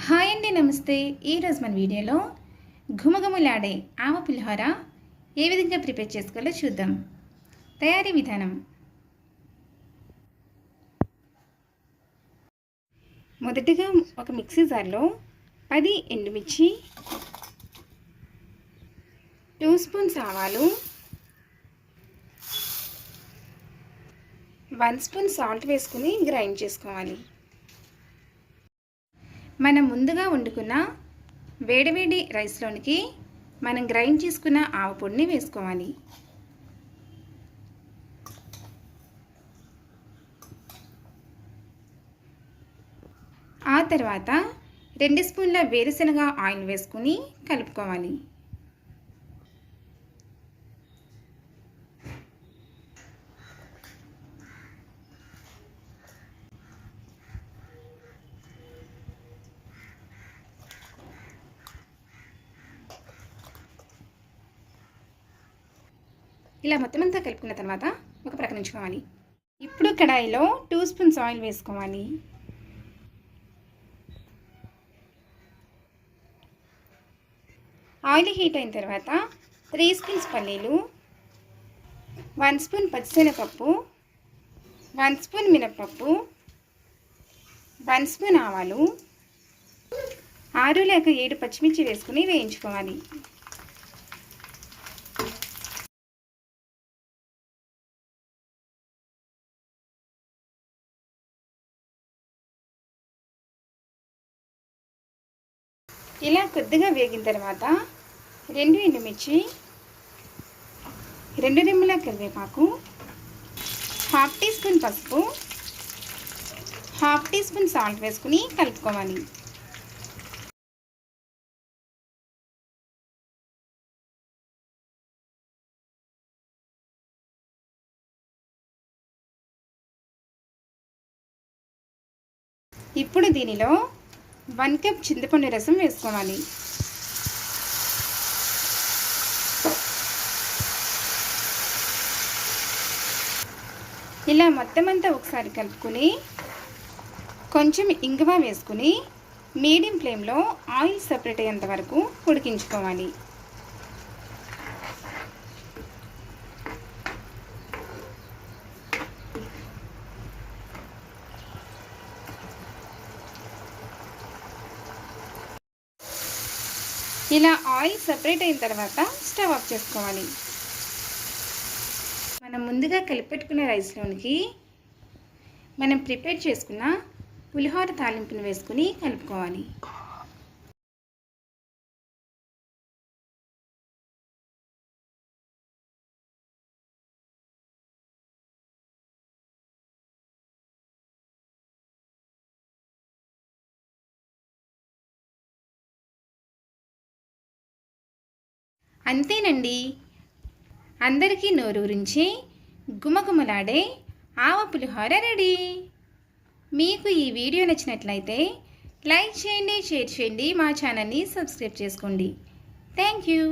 Hi అండి, నమస్తే. ఈరోజు మన వీడియోలో ఘుమఘుమలాడే ఆవ పులిహోర ఏ విధంగా ప్రిపేర్ చేసుకోవాలో చూద్దాం. తయారీ విధానం: మొదటిగా ఒక మిక్సీ జార్లో 10 ఎండుమిర్చి, 2 స్పూన్స్ ఆవాలు, 1 స్పూన్ సాల్ట్ వేసుకుని గ్రైండ్ చేసుకోవాలి. మనం ముందుగా వండుకున్న వేడివేడి రైస్లోనికి మనం గ్రైండ్ చేసుకున్న ఆవ పొడిని వేసుకోవాలి. ఆ తర్వాత 2 స్పూన్ల వేరుశనగ ఆయిల్ వేసుకుని కలుపుకోవాలి. ఇలా మొత్తం అంతా కలుపుకున్న తర్వాత ఒక ప్రక్కన ఉంచుకోవాలి. ఇప్పుడు కడాయిలో 2 స్పూన్స్ ఆయిల్ వేసుకోవాలి. ఆయిల్ హీట్ అయిన తర్వాత 3 స్పూన్స్ పల్లీలు, 1 స్పూన్ పచ్చిశనగపప్పు, 1 స్పూన్ మినప్పప్పు, 1 స్పూన్ ఆవాలు, 6 లేక 7 పచ్చిమిర్చి వేసుకుని వేయించుకోవాలి. ఇలా కొద్దిగా వేగిన తర్వాత 2 ఎండుమిర్చి, 2 రెమ్మల కరివేపాకు, 1/2 టీ స్పూన్ పసుపు, 1/2 టీ స్పూన్ సాల్ట్ వేసుకుని కలుపుకోవాలి. ఇప్పుడు దీనిలో 1 కప్ చింతపండు రసం వేసుకోవాలి. ఇలా మొత్తం అంతా ఒకసారి కలుపుకొని కొంచెం ఇంగువ వేసుకుని మీడియం ఫ్లేమ్లో ఆయిల్ సెపరేట్ అయ్యేంత వరకు ఉడికించుకోవాలి. ఇలా ఆయిల్ సెపరేట్ అయిన తర్వాత స్టవ్ ఆఫ్ చేసుకోవాలి. మనం ముందుగా కలిపెట్టుకున్న రైస్లోనికి మనం ప్రిపేర్ చేసుకున్న పులిహోర తాలింపును వేసుకుని కలుపుకోవాలి. అంతేనండి, అందరికీ నోరూరించి గుమగుమలాడే ఆవ పులిహోర రెడీ. మీకు ఈ వీడియో నచ్చినట్లయితే లైక్ చేయండి, షేర్ చేయండి, మా ఛానల్ని సబ్స్క్రైబ్ చేసుకోండి. Thank you.